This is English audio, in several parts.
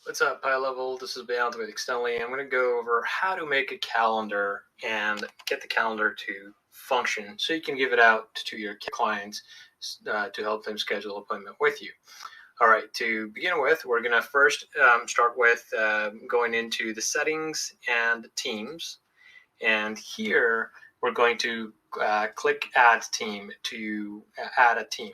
What's up, high level? This is Beant with Externally. I'm going to go over how to make a calendar and get the calendar to function so you can give it out to your clients to help them schedule an appointment with you. All right, to begin with, we're going to first start with going into the settings and teams. And here we're going to click Add Team to add a team.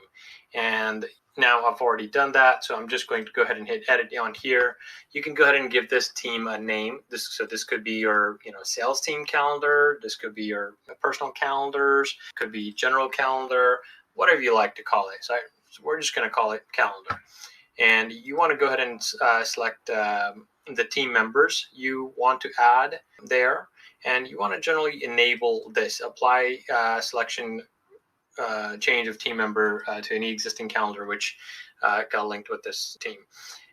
And now I've already done that, so I'm just going to go ahead and hit Edit on here. You can go ahead and give this team a name. This could be your sales team calendar. This could be your personal calendars. Could be general calendar, whatever you like to call it. So we're just going to call it calendar. And you want to go ahead and select the team members you want to add there. And you want to generally enable this apply selection change of team member to any existing calendar, which got linked with this team.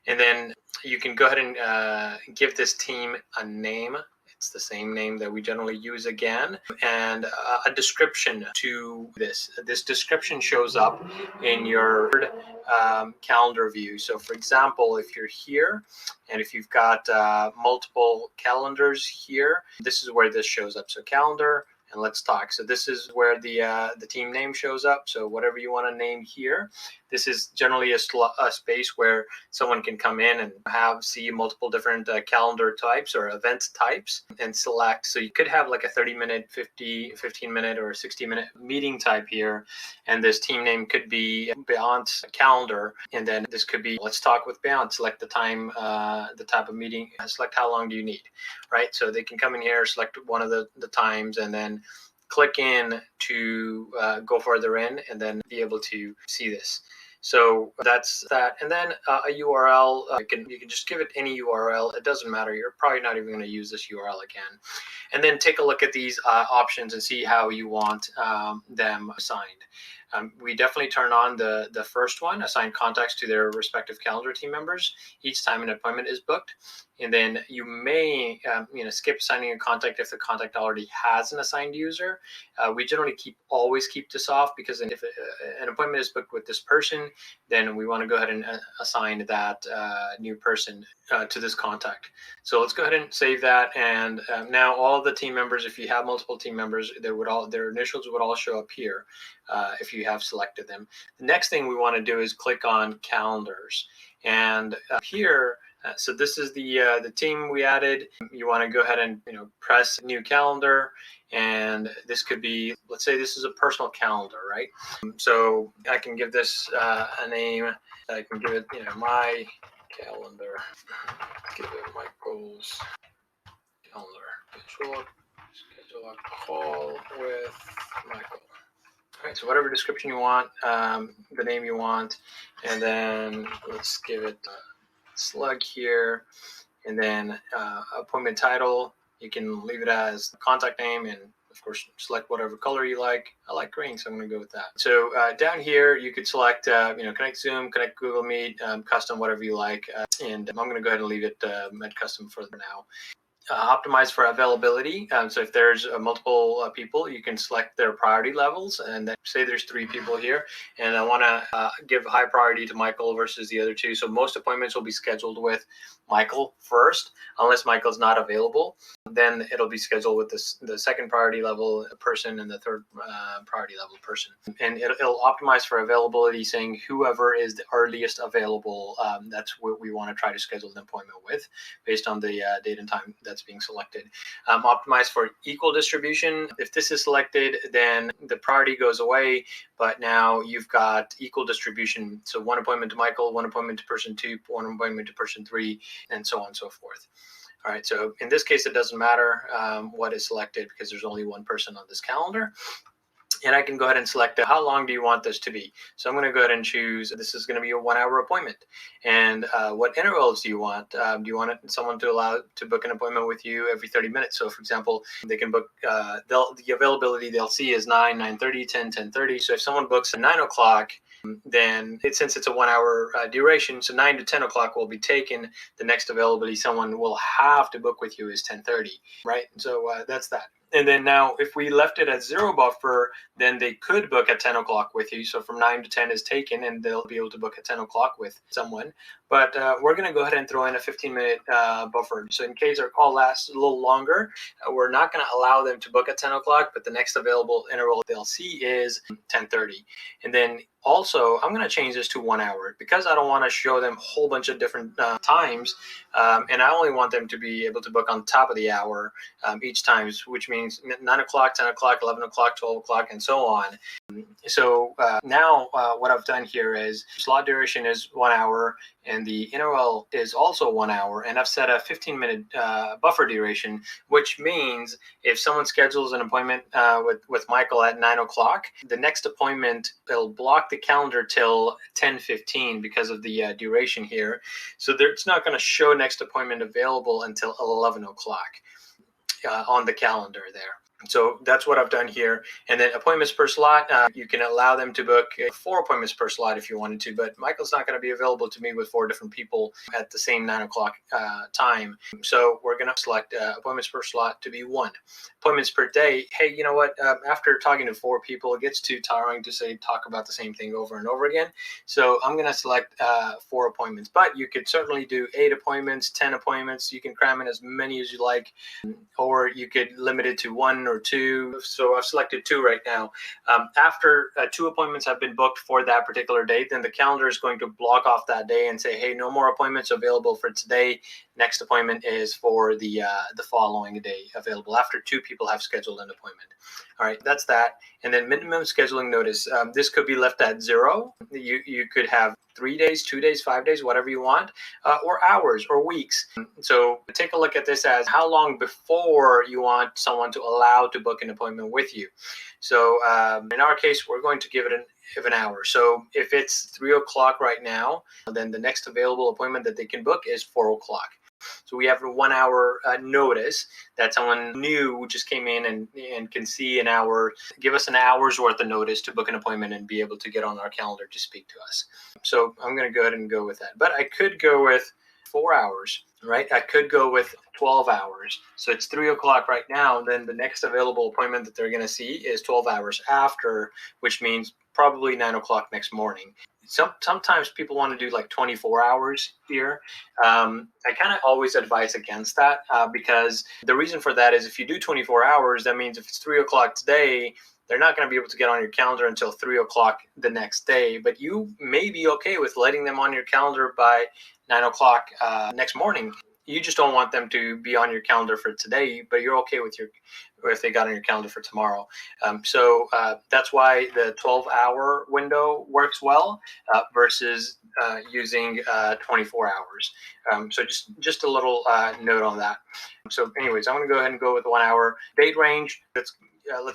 And then you can go ahead and give this team a name. It's the same name that we generally use again, and a description to this. This description shows up in your calendar view. So for example, if you're here and if you've got multiple calendars here, this is where this shows up. So calendar and let's talk. So this is where the team name shows up. So whatever you want to name here, this is generally a space where someone can come in and see multiple different calendar types or event types and select. So you could have like a 30-minute, 15-minute, or 60-minute meeting type here. And this team name could be Beant calendar. And then this could be let's talk with Beant. Select the time, the type of meeting, select how long do you need, right? So they can come in here, select one of the times, and then click in to go further in and then be able to see this. So that's that. And then a URL, you can just give it any URL. It doesn't matter. You're probably not even going to use this URL again. And then take a look at these options and see how you want them assigned. We definitely turn on the first one, assign contacts to their respective calendar team members each time an appointment is booked. And then you may skip assigning a contact if the contact already has an assigned user. We generally always keep this off, because if an appointment is booked with this person, then we want to go ahead and assign that new person to this contact. So let's go ahead and save that. And now all of the team members, if you have multiple team members, their initials would all show up here if you have selected them. The next thing we want to do is click on calendars. And here, so this is the team we added. You want to go ahead and press new calendar, and this could be, let's say this is a personal calendar, right? So I can give this a name. I can give it my calendar. Give it Michael's calendar. Schedule a call with Michael. All right, so whatever description you want, the name you want, and then let's give it slug here, and then appointment title. You can leave it as the contact name, and of course select whatever color you like. I like green, so I'm going to go with that. So down here you could select connect Zoom, connect Google Meet, custom, whatever you like, and I'm going to go ahead and leave it med custom for now. Optimize for availability. So if there's multiple people, you can select their priority levels, and then say there's 3 people here, and I want to give high priority to Michael versus the other 2. So most appointments will be scheduled with Michael first, unless Michael's not available. Then it'll be scheduled with the second priority level person and the third priority level person. And it'll optimize for availability, saying whoever is the earliest available, that's what we want to try to schedule an appointment with based on the date and time that's being selected. Optimize for equal distribution. If this is selected, then the priority goes away, but now you've got equal distribution. So 1 appointment to Michael, 1 appointment to person 2, 1 appointment to person 3, and so on and so forth. All right, so in this case, it doesn't matter what is selected, because there's only 1 person on this calendar. And I can go ahead and select how long do you want this to be. So I'm going to go ahead and choose, this is going to be a 1-hour appointment. And what intervals do you want? Do you want someone to allow to book an appointment with you every 30 minutes? So for example, they can book, the availability they'll see is 9, 9:30, 10, 10:30. So if someone books at 9 o'clock, then since it's a 1-hour duration, so 9 to 10 o'clock will be taken. The next availability someone will have to book with you is 10:30, right? So that's that. And then now if we left it at 0 buffer, then they could book at 10 o'clock with you. So from 9 to 10 is taken, and they'll be able to book at 10 o'clock with someone. but we're going to go ahead and throw in a 15-minute buffer. So in case our call lasts a little longer, we're not going to allow them to book at 10 o'clock, but the next available interval they'll see is 10:30. And then also, I'm going to change this to 1 hour because I don't want to show them a whole bunch of different times, and I only want them to be able to book on top of the hour each time, which means 9 o'clock, 10 o'clock, 11 o'clock, 12 o'clock, and so on. So now what I've done here is slot duration is 1 hour, and the interval is also 1 hour, and I've set a 15-minute buffer duration, which means if someone schedules an appointment with Michael at 9 o'clock, the next appointment, it'll block the calendar till 10:15 because of the duration here. So it's not going to show next appointment available until 11 o'clock on the calendar there. So that's what I've done here. And then appointments per slot, you can allow them to book 4 appointments per slot if you wanted to, but Michael's not going to be available to meet with 4 different people at the same 9 o'clock time. So we're going to select appointments per slot to be 1. Appointments per day, hey, you know what? After talking to 4 people, it gets too tiring to talk about the same thing over and over again. So I'm going to select 4 appointments, but you could certainly do 8 appointments, 10 appointments. You can cram in as many as you like, or you could limit it to 1 or 2. So I've selected 2 right now. After 2 appointments have been booked for that particular date, then the calendar is going to block off that day and say, hey, no more appointments available for today. Next appointment is for the following day available after 2 people have scheduled an appointment. All right, that's that. And then minimum scheduling notice. This could be left at 0. You could have 3 days, 2 days, 5 days, whatever you want, or hours or weeks. So take a look at this as how long before you want someone to allow to book an appointment with you. So in our case, we're going to give it an hour. So if it's 3 o'clock right now, then the next available appointment that they can book is 4 o'clock. So we have a 1 hour notice that someone new just came in and can see an hour, give us an hour's worth of notice to book an appointment and be able to get on our calendar to speak to us. So I'm going to go ahead and go with that. But I could go with 4 hours, right? I could go with 12 hours. So it's 3 o'clock right now. Then the next available appointment that they're going to see is 12 hours after, which means probably 9 o'clock next morning. Sometimes people want to do like 24 hours here. I kind of always advise against that because the reason for that is if you do 24 hours, that means if it's 3 o'clock today, they're not going to be able to get on your calendar until 3 o'clock the next day. But you may be okay with letting them on your calendar by 9 o'clock next morning. You just don't want them to be on your calendar for today, but you're okay with if they got on your calendar for tomorrow. So that's why the 12-hour window works well versus using 24 hours. So just a little note on that. So anyways, I'm going to go ahead and go with 1 hour. Date range, let's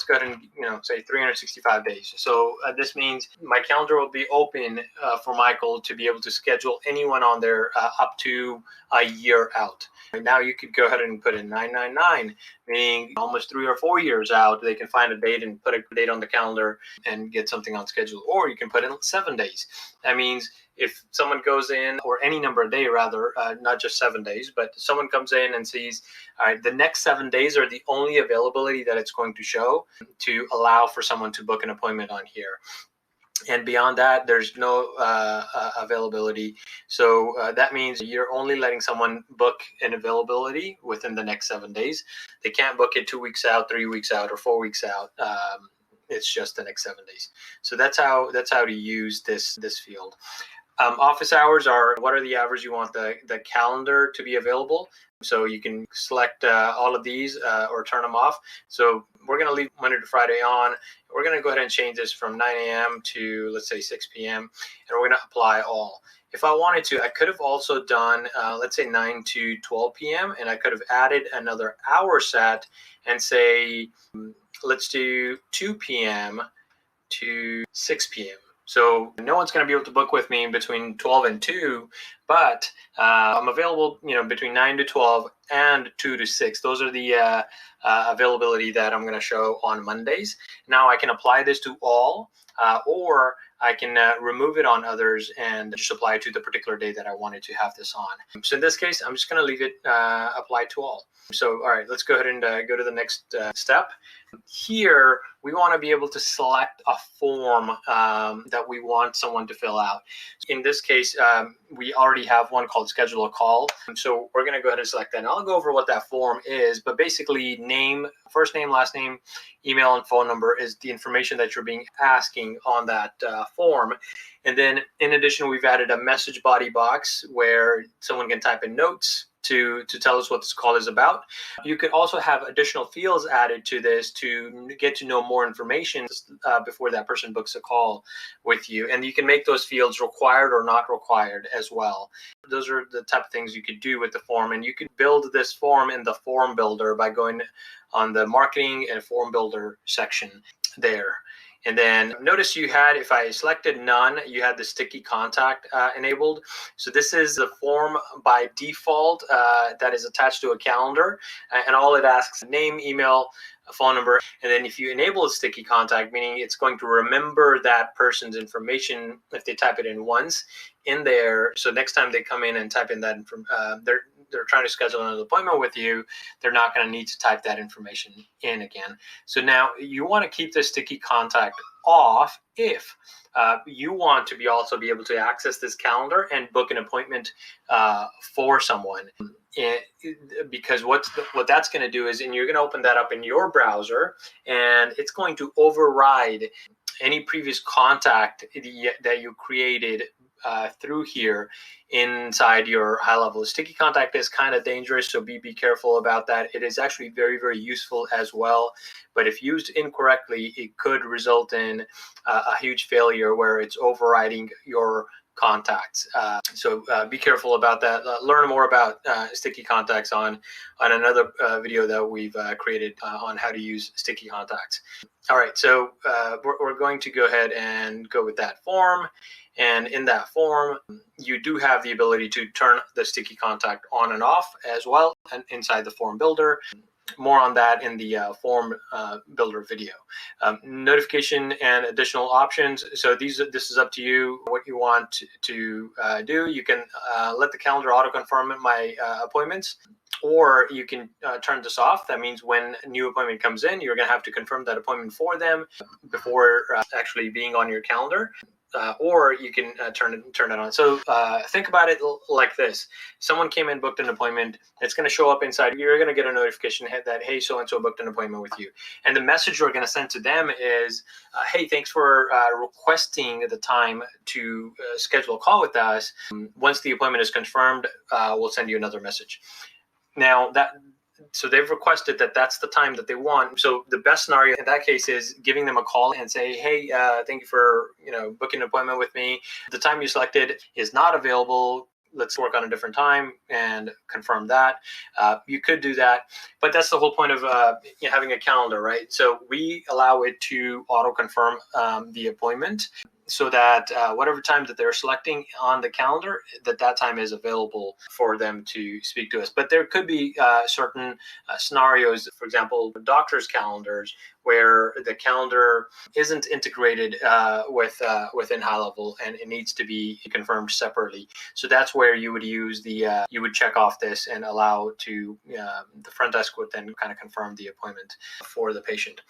go ahead and say 365 days. So this means my calendar will be open for Michael to be able to schedule anyone on there up to a year out. Right now you could go ahead and put in 999, meaning almost 3 or 4 years out, they can find a date and put a date on the calendar and get something on schedule. Or you can put in 7 days. That means if someone goes in, or any number of days rather, not just 7 days, but someone comes in and sees, all right, the next 7 days are the only availability that it's going to show to allow for someone to book an appointment on here. And beyond that, there's no availability. So that means you're only letting someone book an availability within the next 7 days. They can't book it 2 weeks out, 3 weeks out, or 4 weeks out. It's just the next 7 days. So that's how to use this field. Office hours are what are the hours you want the calendar to be available. So you can select all of these or turn them off. So we're going to leave Monday to Friday on. We're going to go ahead and change this from 9 a.m. to, let's say, 6 p.m. And we're going to apply all. If I wanted to, I could have also done, let's say, 9 to 12 p.m. And I could have added another hour set and say, let's do 2 p.m. to 6 p.m. So no one's going to be able to book with me between 12 and 2, but I'm available, between 9 to 12 and 2 to 6. Those are the availability that I'm going to show on Mondays. Now I can apply this to all, or I can remove it on others and just apply it to the particular day that I wanted to have this on. So in this case, I'm just going to leave it applied to all. So, all right, let's go ahead and go to the next step. Here, we want to be able to select a form that we want someone to fill out. In this case, we already have one called Schedule a Call. So we're going to go ahead and select that. And I'll go over what that form is, but basically name, first name, last name, email, and phone number is the information that you're being asking on that form. And then in addition, we've added a message body box where someone can type in notes to tell us what this call is about. You could also have additional fields added to this to get to know more information before that person books a call with you. And you can make those fields required or not required as well. Those are the type of things you could do with the form. And you could build this form in the form builder by going on the marketing and form builder section there. And then notice you had, if I selected none, you had the sticky contact enabled. So this is the form by default that is attached to a calendar. And all it asks, name, email, a phone number. And then if you enable a sticky contact, meaning it's going to remember that person's information if they type it in once in there. So next time they come in and type in that, they're trying to schedule an appointment with you, they're not going to need to type that information in again. So now you want to keep the sticky contact off if you want to also be able to access this calendar and book an appointment for someone. Because what that's going to do is, and you're going to open that up in your browser, and it's going to override any previous contact that you created through here inside your high level. Sticky contact is kind of dangerous, so be careful about that. It is actually very, very useful as well, but if used incorrectly, it could result in a huge failure where it's overriding your contacts. So be careful about that. Learn more about sticky contacts on another video that we've created on how to use sticky contacts. All right, so we're going to go ahead and go with that form. And in that form, you do have the ability to turn the sticky contact on and off as well, and inside the form builder. More on that in the form builder video. Notification and additional options. So this is up to you what you want to do. You can let the calendar auto confirm my appointments, or you can turn this off. That means when a new appointment comes in, you're going to have to confirm that appointment for them before actually being on your calendar. Or you can turn it on. So think about it like this. Someone came in, booked an appointment. It's going to show up inside. You're going to get a notification that, hey, so-and-so booked an appointment with you. And the message you're going to send to them is, hey, thanks for requesting the time to schedule a call with us. Once the appointment is confirmed, we'll send you another message. Now, so they've requested that that's the time that they want. So the best scenario in that case is giving them a call and say, hey, thank you for booking an appointment with me. The time you selected is not available. Let's work on a different time and confirm that. You could do that, but that's the whole point of having a calendar, right? So we allow it to auto confirm the appointment, so that whatever time that they're selecting on the calendar, that time is available for them to speak to us. But there could be certain scenarios, for example, doctors' calendars, where the calendar isn't integrated within high level, and it needs to be confirmed separately. So that's where you would use you would check off this and allow to the front desk would then kind of confirm the appointment for the patient.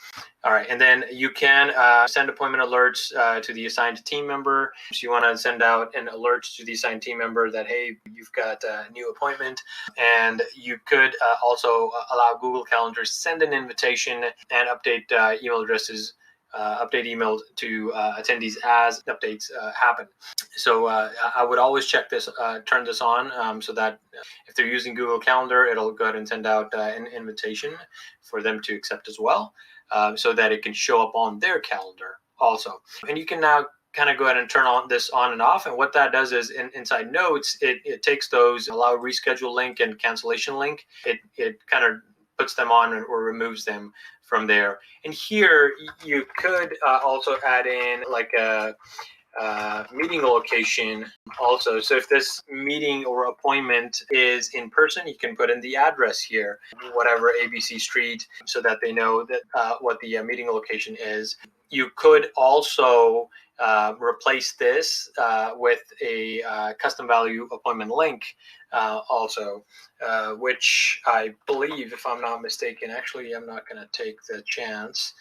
All right, and then you can send appointment alerts to the assigned team member. So you want to send out an alert to the assigned team member that, hey, you've got a new appointment. And you could also allow Google Calendar send an invitation and update email addresses, update emails to attendees as updates happen. So I would always check this, turn this on, so that if they're using Google Calendar, it'll go ahead and send out an invitation for them to accept as well, so that it can show up on their calendar also. And you can now kind of go ahead and turn this on and off. And what that does is inside Notes, it takes those allow reschedule link and cancellation link. It kind of puts them on or removes them from there. And here you could also add in like a meeting location also. So if this meeting or appointment is in person, you can put in the address here, whatever ABC Street, so that they know that what the meeting location is. You could also replace this with a custom value appointment link also, which I believe, if I'm not mistaken, actually I'm not going to take the chance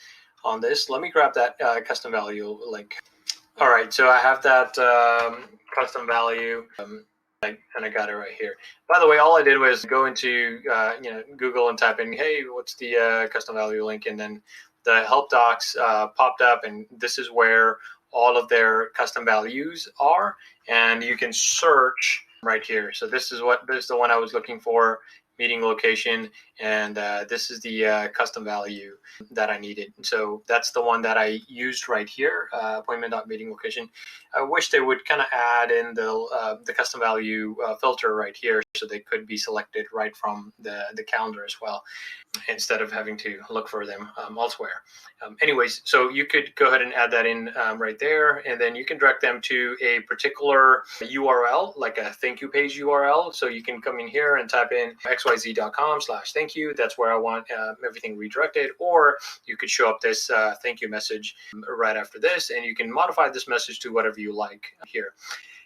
on this. Let me grab that custom value link. All right, so I have that custom value, and I got it right here. By the way, all I did was go into Google and type in, hey, what's the custom value link, and then the help docs popped up, and this is where all of their custom values are, and you can search right here. So this is the one I was looking for, meeting location, and this is the custom value that I needed. So that's the one that I used right here, appointment.meeting location. I wish they would kind of add in the custom value filter right here, so they could be selected right from the calendar as well, instead of having to look for them elsewhere. Anyways, so you could go ahead and add that in right there, and then you can direct them to a particular URL, like a thank you page URL. So you can come in here and type in xyz.com/thank you. That's where I want everything redirected. Or you could show up this thank you message right after this, and you can modify this message to whatever you like here.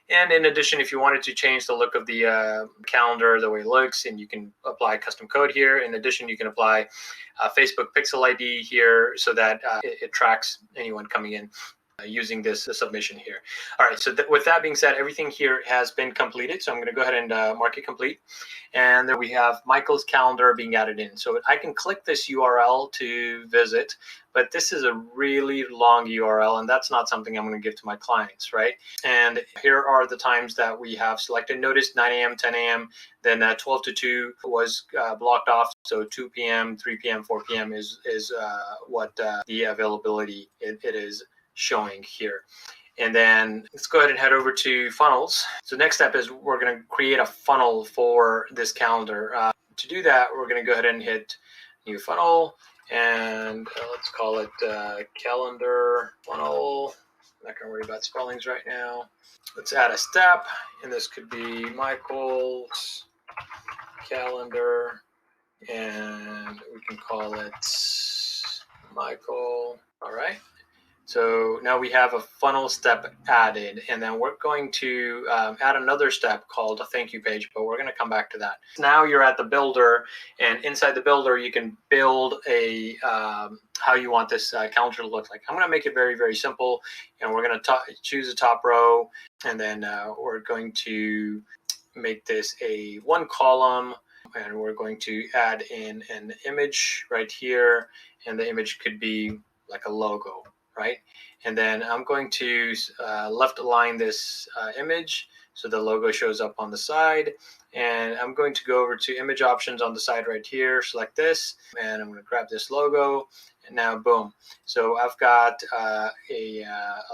And in addition, if you wanted to change the look of the calendar, the way it looks, and you can apply custom code here. In addition, you can apply Facebook Pixel ID here, so that it tracks anyone coming in using this submission here. All right, so with that being said, everything here has been completed. So I'm going to go ahead and mark it complete. And then we have Michael's calendar being added in. So I can click this URL to visit, but this is a really long URL, and that's not something I'm going to give to my clients, right? And here are the times that we have selected. Notice 9 a.m., 10 a.m., then 12 to 2 was blocked off. So 2 p.m., 3 p.m., 4 p.m. is what the availability it is showing here. And then let's go ahead and head over to funnels. So next step is we're going to create a funnel for this calendar. To do that, we're going to go ahead and hit new funnel, and let's call it calendar funnel. I'm not going to worry about spellings right now. Let's add a step, and this could be Michael's calendar, and we can call it Michael. All right. So now we have a funnel step added, and then we're going to add another step called a thank you page, but we're going to come back to that. Now you're at the builder, and inside the builder, you can build a how you want this calendar to look like. I'm going to make it very, very simple, and we're going to choose a top row, and then we're going to make this a one column, and we're going to add in an image right here, and the image could be like a logo, right? And then I'm going to left align this image so the logo shows up on the side. And I'm going to go over to image options on the side right here, select this, and I'm going to grab this logo. And now, boom. So I've got a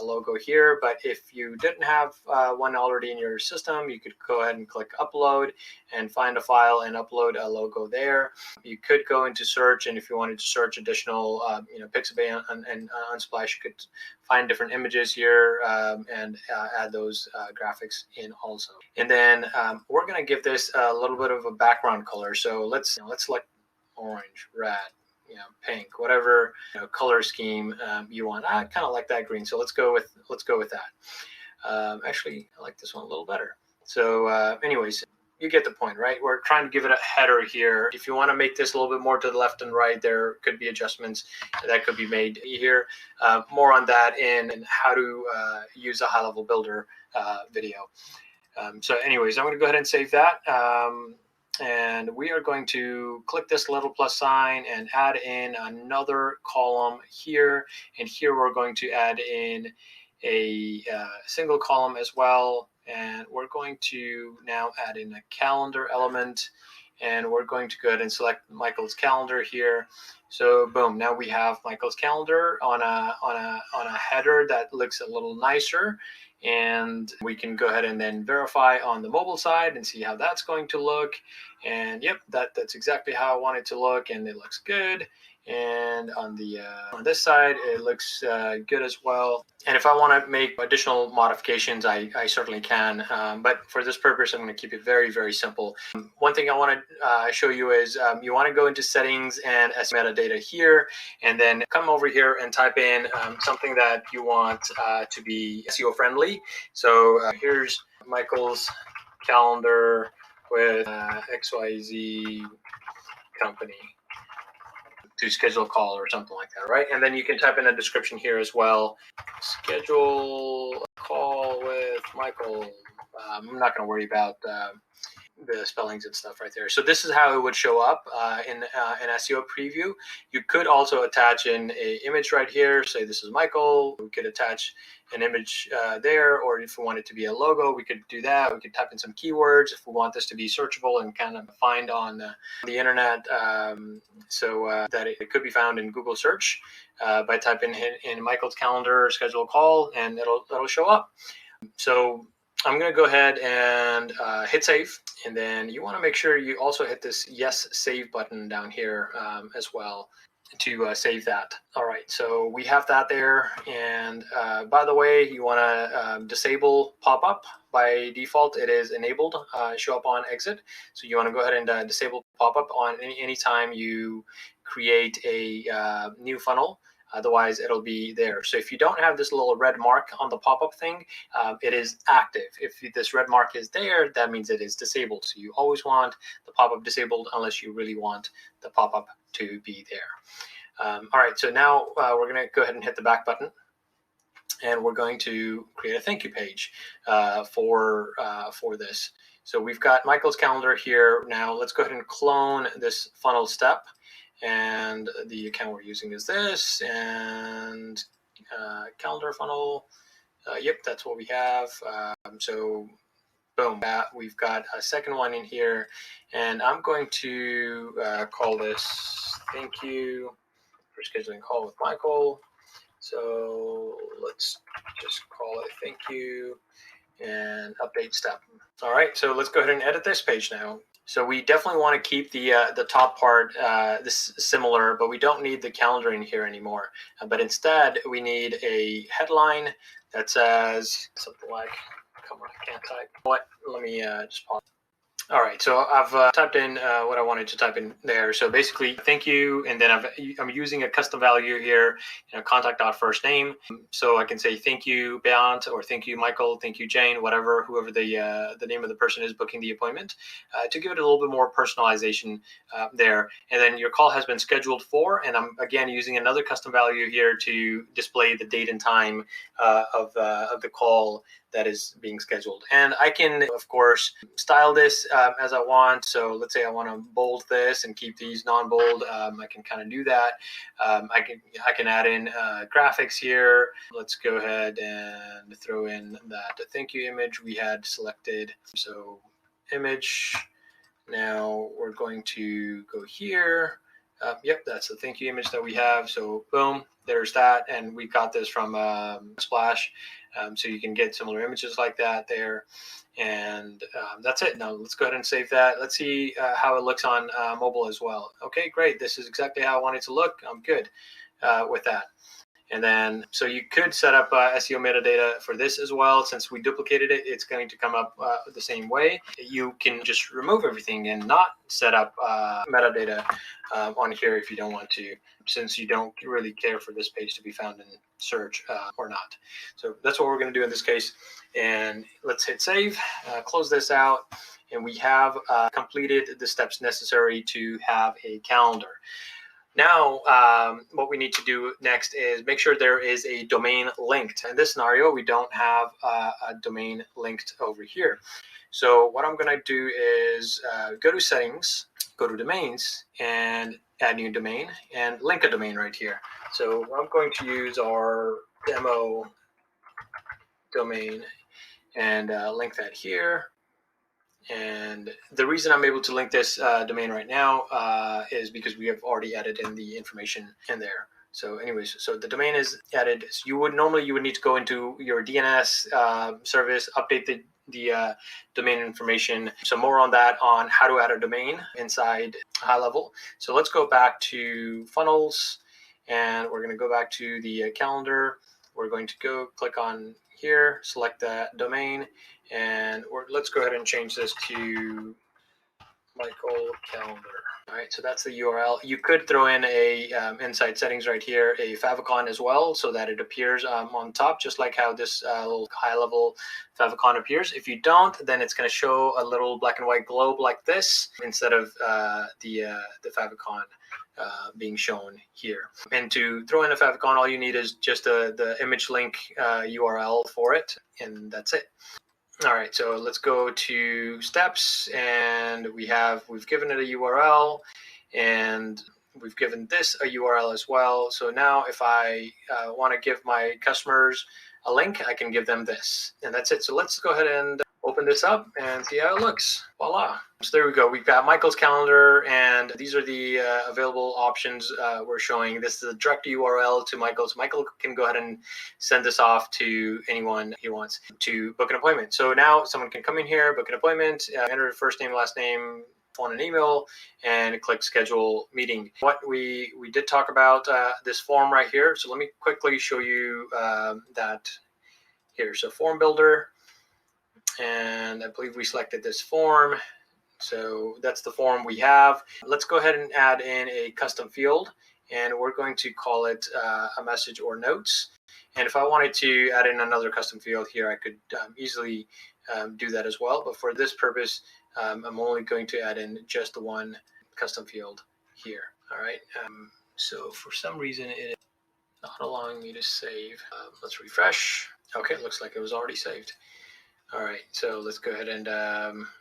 logo here, but if you didn't have one already in your system, you could go ahead and click upload and find a file and upload a logo there. You could go into search, and if you wanted to search additional, Pixabay and Unsplash, you could find different images here and add those graphics in also. And then we're going to give this a little bit of a background color. So let's select orange, red, pink, whatever color scheme you want. I kind of like that green, so let's go with that. Actually, I like this one a little better. So, anyways, you get the point, right? We're trying to give it a header here. If you want to make this a little bit more to the left and right, there could be adjustments that could be made here. More on that in how to use a high-level builder video. So, anyways, I'm going to go ahead and save that. And we are going to click this little plus sign and add in another column here. And here we're going to add in a single column as well. And we're going to now add in a calendar element. And we're going to go ahead and select Michael's calendar here. So boom, now we have Michael's calendar on a header that looks a little nicer. And we can go ahead and then verify on the mobile side and see how that's going to look. And yep, that's exactly how I want it to look, and it looks good. And on this side, it looks good as well. And if I want to make additional modifications, I certainly can. But for this purpose, I'm going to keep it very, very simple. One thing I want to show you is you want to go into settings and metadata here, and then come over here and type in something that you want to be SEO friendly. So here's Michael's calendar with XYZ company to schedule a call or something like that, right? And then you can type in a description here as well. Schedule a call with Michael. I'm not going to worry about the spellings and stuff right there. So this is how it would show up in an SEO preview. You could also attach in a image right here. Say this is Michael. We could attach an image there, or if we want it to be a logo, we could do that. We could type in some keywords if we want this to be searchable and kind of find on the internet, so that it could be found in Google search by typing in Michael's calendar, schedule a call, and it'll show up. So I'm going to go ahead and hit save, and then you want to make sure you also hit this yes save button down here as well to save that. All right, so we have that there, and by the way, you want to disable pop-up. By default, it is enabled, show up on exit. So you want to go ahead and disable pop-up on anytime you create a new funnel. Otherwise, it'll be there. So if you don't have this little red mark on the pop-up thing, it is active. If this red mark is there, that means it is disabled. So you always want the pop-up disabled unless you really want the pop-up to be there. All right, so now we're going to go ahead and hit the back button. And we're going to create a thank you page for this. So we've got Michael's calendar here. Now let's go ahead and clone this funnel step. And the account we're using is this, and calendar funnel. Yep, that's what we have. So boom, we've got a second one in here, and I'm going to call this thank you for scheduling a call with Michael. So let's just call it thank you and update step. All right, so let's go ahead and edit this page now. So we definitely want to keep the top part this similar, but we don't need the calendar in here anymore. But instead, we need a headline that says something like, come on, I can't type. What? Let me just pause. All right, so I've typed in what I wanted to type in there. So basically, thank you, and then I'm using a custom value here, contact.first name. So I can say thank you, Beant, or thank you, Michael, thank you, Jane, whoever the name of the person is booking the appointment, to give it a little bit more personalization there. And then your call has been scheduled for, and I'm again using another custom value here to display the date and time of the call that is being scheduled. And I can, of course, style this as I want. So let's say I want to bold this and keep these non-bold. I can kind of do that. I can add in graphics here. Let's go ahead and throw in that thank you image we had selected. So image. Now we're going to go here. Yep, that's the thank you image that we have. So boom, there's that. And we got this from Splash. So you can get similar images like that there. And that's it. Now let's go ahead and save that. Let's see how it looks on mobile as well. Okay, great. This is exactly how I want it to look. I'm good with that. And then, so you could set up SEO metadata for this as well. Since we duplicated it, it's going to come up the same way. You can just remove everything and not set up metadata on here if you don't want to, since you don't really care for this page to be found in search or not. So that's what we're going to do in this case. And let's hit save, close this out. And we have completed the steps necessary to have a calendar. Now, what we need to do next is make sure there is a domain linked. In this scenario, we don't have a domain linked over here. So what I'm going to do is go to settings, go to domains, and add new domain, and link a domain right here. So I'm going to use our demo domain and link that here. And the reason I'm able to link this domain right now is because we have already added in the information in there. So anyways, so the domain is added. So you would need to go into your DNS service, update the domain information. So more on that on how to add a domain inside HighLevel. So let's go back to funnels, and we're going to go back to the calendar. We're going to go click on here, select that domain, and let's go ahead and change this to Michael Calendar. All right, so that's the URL. You could throw in a inside settings right here, a favicon as well, so that it appears on top, just like how this little high-level favicon appears. If you don't, then it's going to show a little black and white globe like this instead of the favicon being shown here. And to throw in a favicon, all you need is just the image link URL for it, and that's it. All right, so let's go to steps, and we've given it a URL, and we've given this a URL as well. So now if I want to give my customers a link, I can give them this, and that's it. So let's go ahead and open this up and see how it looks. Voila. So there we go. We've got Michael's calendar, and these are the available options we're showing. This is a direct URL to Michael's. Michael can go ahead and send this off to anyone he wants to book an appointment. So now someone can come in here, book an appointment, enter first name, last name, phone and email, and click schedule meeting. What we did talk about this form right here. So let me quickly show you that here. So form builder, and I believe we selected this form. So that's the form we have. Let's go ahead and add in a custom field, and we're going to call it a message or notes. And if I wanted to add in another custom field here, I could easily do that as well. But for this purpose, I'm only going to add in just the one custom field here. All right. So for some reason, it is not allowing me to save. Let's refresh. Okay, it looks like it was already saved. All right, so let's go ahead and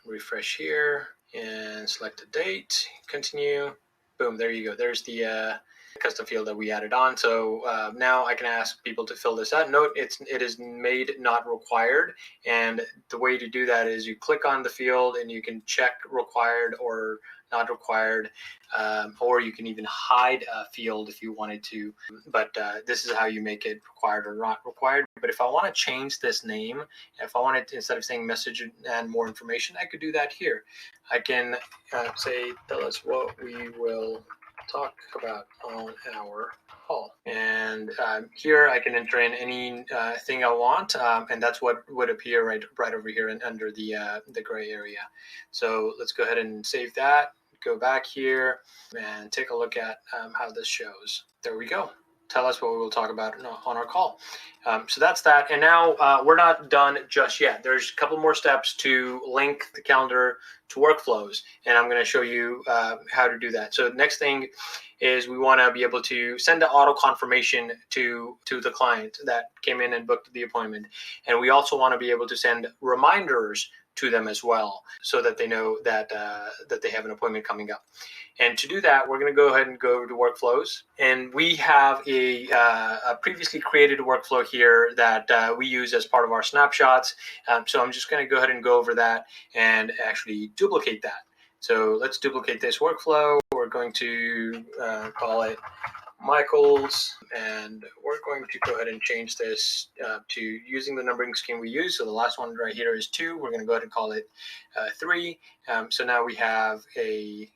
refresh here and select a date, continue. Boom, there you go. There's the custom field that we added on. So now I can ask people to fill this out. Note it is made not required. And the way to do that is you click on the field and you can check required or not required, or you can even hide a field if you wanted to. But this is how you make it required or not required. But if I want to change this name, if I wanted to, instead of saying message and more information, I could do that here. I can say, tell us what we will talk about on our call. And here I can enter in any thing I want, and that's what would appear right over here and under the gray area. So let's go ahead and save that. Go back here and take a look at how this shows. There we go. Tell us what we will talk about on our call. So that's that. And now we're not done just yet. There's a couple more steps to link the calendar to workflows, and I'm going to show you how to do that. So the next thing is we want to be able to send an auto confirmation to the client that came in and booked the appointment. And we also want to be able to send reminders to them as well, so that they know that that they have an appointment coming up. And to do that, we're going to go ahead and go to workflows, and we have a previously created workflow here that we use as part of our snapshots. So I'm just going to go ahead and go over that and actually duplicate that. So let's duplicate this workflow. We're going to call it Michael's, and we're going to go ahead and change this to using the numbering scheme we use. So the last one right here is 2. We're going to go ahead and call it 3. So now we have a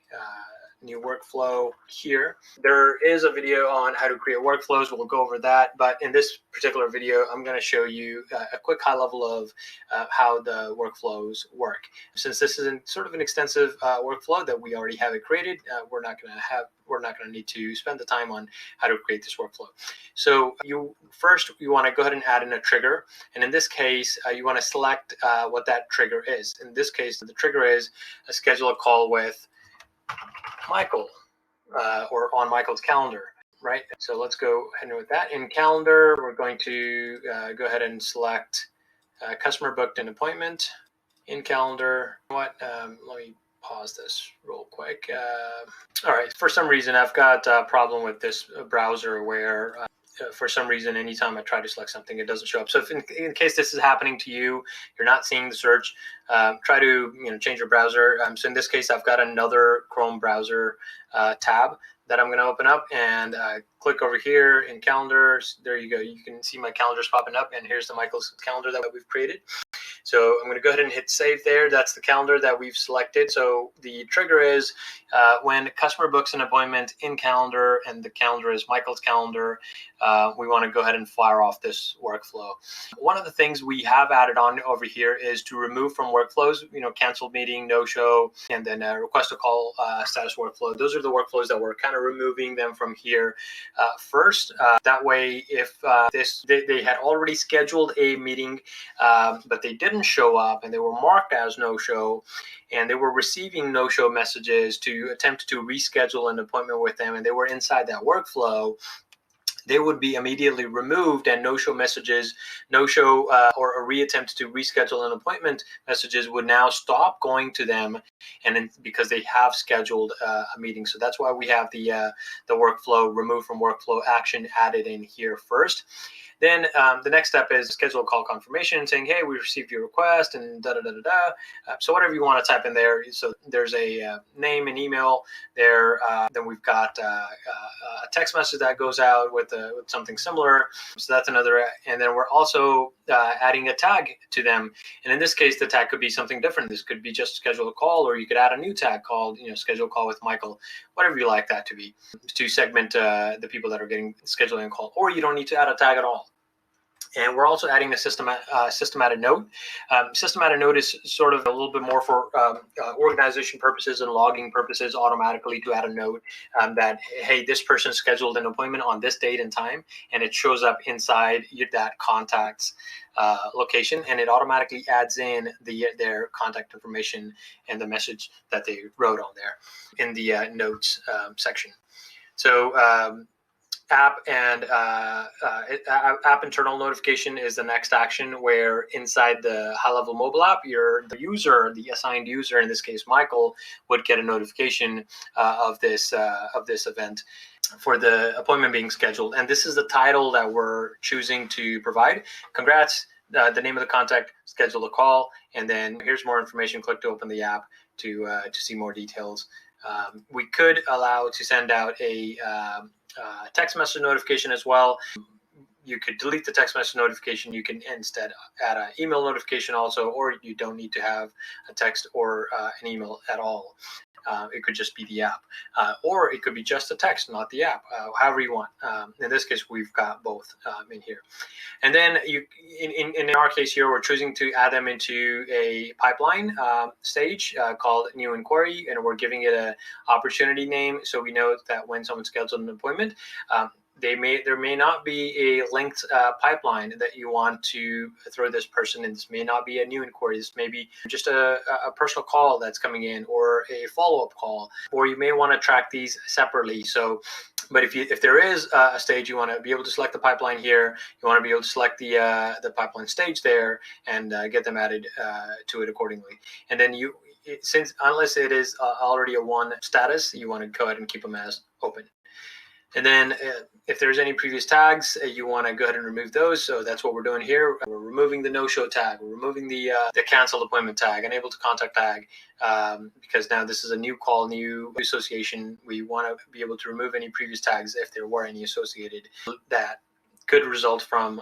new workflow here. There is a video on how to create workflows. We'll go over that. But in this particular video, I'm going to show you a quick high level of how the workflows work. Since this is sort of an extensive workflow that we already have it created, we're not going to need to spend the time on how to create this workflow. So you want to go ahead and add in a trigger. And in this case, you want to select what that trigger is. In this case, the trigger is schedule a call with Michael or on Michael's calendar, right? So let's go ahead and with that. In calendar, we're going to go ahead and select customer booked an appointment. In calendar, let me pause this real quick. All right, for some reason, I've got a problem with this browser where for some reason, anytime I try to select something, it doesn't show up. So if in case this is happening to you, you're not seeing the search, try to change your browser. So in this case, I've got another Chrome browser tab that I'm going to open up, and click over here in calendars. There you go. You can see my calendars popping up, and here's the Michael's calendar that we've created. So I'm going to go ahead and hit save there. That's the calendar that we've selected. So the trigger is when a customer books an appointment in calendar and the calendar is Michael's calendar, we want to go ahead and fire off this workflow. One of the things we have added on over here is to remove from workflows, canceled meeting, no-show, and then request a call status workflow. Those are the workflows that we're kind of removing them from here first. That way, if they had already scheduled a meeting, but they didn't show up and they were marked as no-show, and they were receiving no-show messages to attempt to reschedule an appointment with them, and they were inside that workflow, they would be immediately removed, and no-show messages, or a reattempt to reschedule an appointment messages would now stop going to them, and because they have scheduled a meeting. So that's why we have the workflow remove from workflow action added in here first. Then the next step is schedule a call confirmation saying, hey, we received your request and da-da-da-da-da. So whatever you want to type in there. So there's a name and email there. Then we've got a text message that goes out with something similar. So that's another. And then we're also adding a tag to them. And in this case, the tag could be something different. This could be just schedule a call, or you could add a new tag called, schedule a call with Michael, whatever you like that to be, to segment the people that are getting scheduling a call. Or you don't need to add a tag at all. And we're also adding a system added note. System added note is sort of a little bit more for organization purposes and logging purposes, automatically to add a note that, hey, this person scheduled an appointment on this date and time, and it shows up inside that contact's location, and it automatically adds in their contact information and the message that they wrote on there in the notes section. So app and app internal notification is the next action, where inside the high-level mobile app, the assigned user, in this case Michael, would get a notification of this event for the appointment being scheduled. And this is the title that we're choosing to provide. Congrats, the name of the contact, schedule a call, and then here's more information. Click to open the app to see more details. We could allow to send out a text message notification as well. You could delete the text message notification. You can instead add an email notification also, or you don't need to have a text or an email at all. It could just be the app, or it could be just a text, not the app, however you want. In this case, we've got both in here. And then in our case here, we're choosing to add them into a pipeline stage called new inquiry, and we're giving it an opportunity name, so we know that when someone schedules an appointment, there may not be a linked pipeline that you want to throw this person in. This may not be a new inquiry. This may be just a personal call that's coming in, or a follow-up call, or you may want to track these separately. So, but if there is a stage, you want to be able to select the pipeline here. You want to be able to select the pipeline stage there and get them added to it accordingly. And then unless it is already a one status, you want to go ahead and keep them as open. And then if there's any previous tags, you want to go ahead and remove those. So that's what we're doing here. We're removing the no-show tag. We're removing the canceled appointment tag, unable to contact tag, because now this is a new call, new association. We want to be able to remove any previous tags if there were any associated that could result from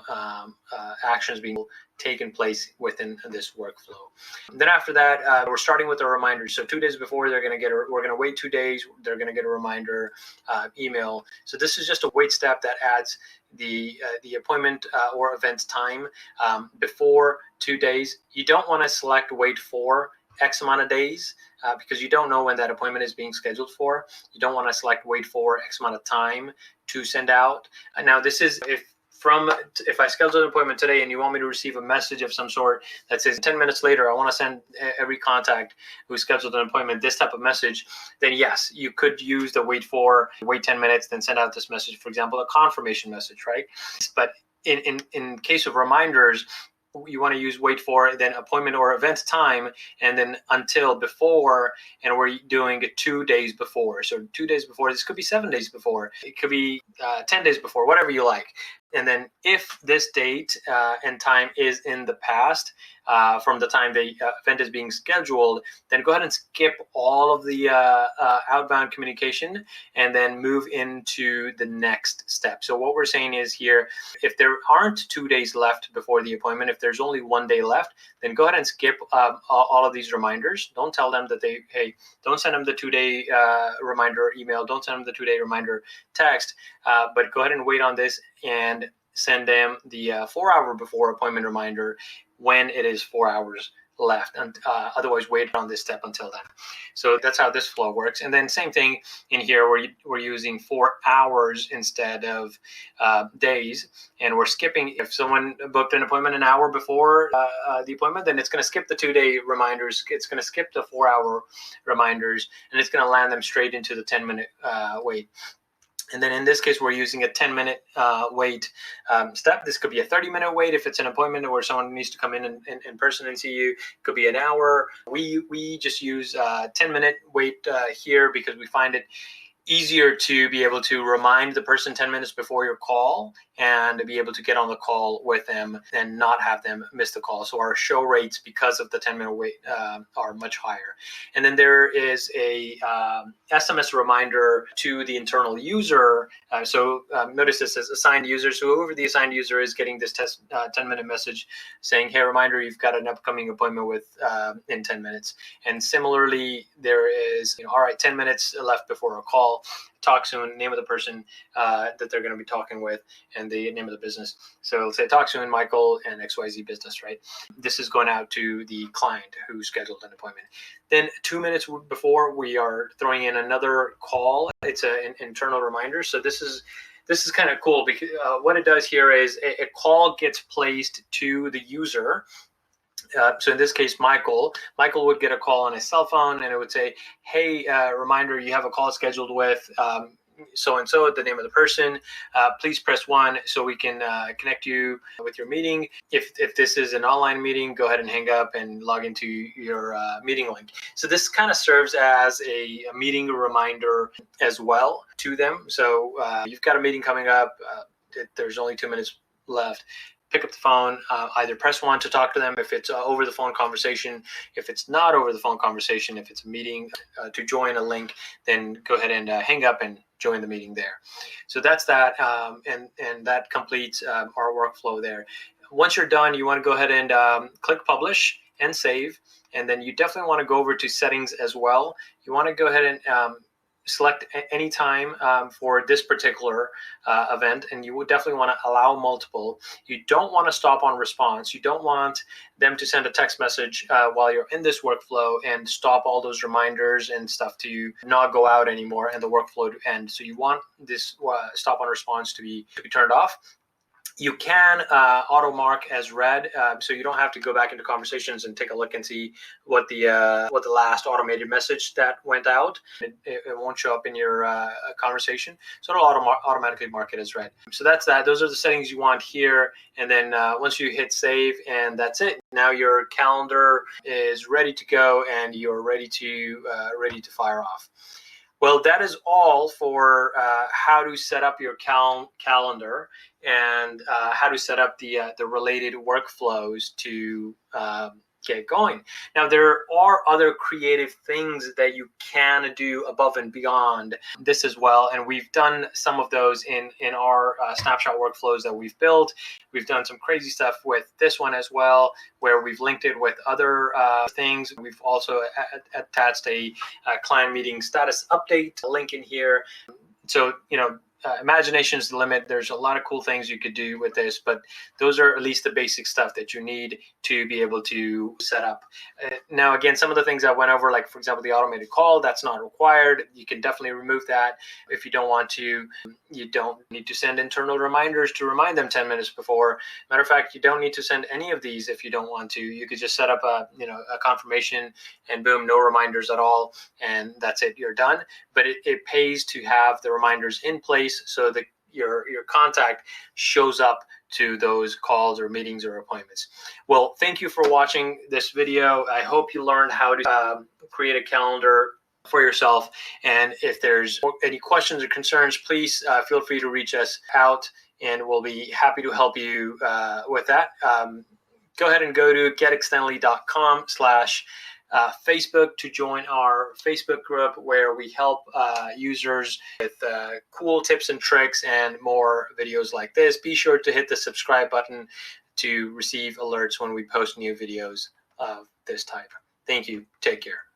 actions being taken place within this workflow. Then after that, we're starting with a reminder. So 2 days before, we're going to wait 2 days. They're going to get a reminder email. So this is just a wait step that adds the appointment or event time before 2 days. You don't want to select wait for X amount of days because you don't know when that appointment is being scheduled for. You don't want to select wait for X amount of time to send out. Now this is if I schedule an appointment today and you want me to receive a message of some sort that says 10 minutes later, I want to send every contact who scheduled an appointment this type of message, then yes, you could use the wait 10 minutes, then send out this message, for example, a confirmation message, right? But in case of reminders, you want to use wait for, then appointment or event time, and then until before, and we're doing it 2 days before. So 2 days before, this could be 7 days before, it could be 10 days before, whatever you like. And then if this date and time is in the past, from the time the event is being scheduled, then go ahead and skip all of the outbound communication and then move into the next step. So what we're saying is here, if there aren't 2 days left before the appointment, if there's only 1 day left, then go ahead and skip all of these reminders. Don't tell them that don't send them the 2-day reminder email. Don't send them the 2-day reminder text, but go ahead and wait on this and send them the 4-hour before appointment reminder when it is 4 hours left, and otherwise wait on this step until then. So that's how this flow works. And then same thing in here, where we're using 4 hours instead of days, and we're skipping. If someone booked an appointment an hour before the appointment, then it's going to skip the 2-day reminders, it's going to skip the 4-hour reminders, and it's going to land them straight into the 10-minute wait. And then in this case, we're using a 10-minute wait step. This could be a 30-minute wait if it's an appointment where someone needs to come in person and see you. It could be an hour. We just use 10-minute wait here because we find it easier to be able to remind the person 10 minutes before your call and to be able to get on the call with them and not have them miss the call. So our show rates, because of the 10-minute wait, are much higher. And then there is a SMS reminder to the internal user. Notice this as assigned user. So whoever the assigned user is getting this 10-minute message saying, hey, reminder, you've got an upcoming appointment with in 10 minutes. And similarly, there is, all right, 10 minutes left before a call. Talk soon, name of the person that they're going to be talking with, and the name of the business. So it'll say, talk soon, Michael, and XYZ business, right? This is going out to the client who scheduled an appointment. Then 2 minutes before, we are throwing in another call. It's an internal reminder. So this is kind of cool, because what it does here is a call gets placed to the user. So in this case, Michael would get a call on his cell phone, and it would say, hey, reminder, you have a call scheduled with so-and-so, the name of the person. Please press 1 so we can connect you with your meeting. If this is an online meeting, go ahead and hang up and log into your meeting link. So this kind of serves as a meeting reminder as well to them. So you've got a meeting coming up. There's only 2 minutes left. Pick up the phone, either press 1 to talk to them if it's over the phone conversation. If it's not over the phone conversation, if it's a meeting to join a link, then go ahead and hang up and join the meeting there. So that's that, and that completes our workflow there. Once you're done, you want to go ahead and click publish and save, and then you definitely want to go over to settings as well. You want to go ahead and select any time for this particular event, and you would definitely want to allow multiple. You don't want to stop on response. You don't want them to send a text message while you're in this workflow and stop all those reminders and stuff to not go out anymore and the workflow to end. So you want this stop on response to be turned off. You can auto mark as read, so you don't have to go back into conversations and take a look and see what the last automated message that went out. It won't show up in your conversation, so it'll automatically mark it as read. So that's that. Those are the settings you want here, and then once you hit save, and that's it. Now your calendar is ready to go, and you're ready to fire off. Well, that is all for how to set up your calendar and how to set up the related workflows to get going. Now, there are other creative things that you can do above and beyond this as well, and we've done some of those in our snapshot workflows that we've built. We've done some crazy stuff with this one as well, where we've linked it with other things. We've also attached a client meeting status update link in here. So, imagination's the limit. There's a lot of cool things you could do with this, but those are at least the basic stuff that you need to be able to set up. Now, again, some of the things I went over, like for example, the automated call, that's not required. You can definitely remove that if you don't want to. You don't need to send internal reminders to remind them 10 minutes before. Matter of fact, you don't need to send any of these if you don't want to. You could just set up a confirmation, and boom, no reminders at all, and that's it. You're done. But it pays to have the reminders in place so that your contact shows up to those calls or meetings or appointments. Well, thank you for watching this video. I hope you learned how to create a calendar for yourself. And if there's any questions or concerns, please feel free to reach us out, and we'll be happy to help you with that. go ahead and go to getextendly.com/Facebook to join our Facebook group where we help users with cool tips and tricks and more videos like this. Be sure to hit the subscribe button to receive alerts when we post new videos of this type. Thank you. Take care.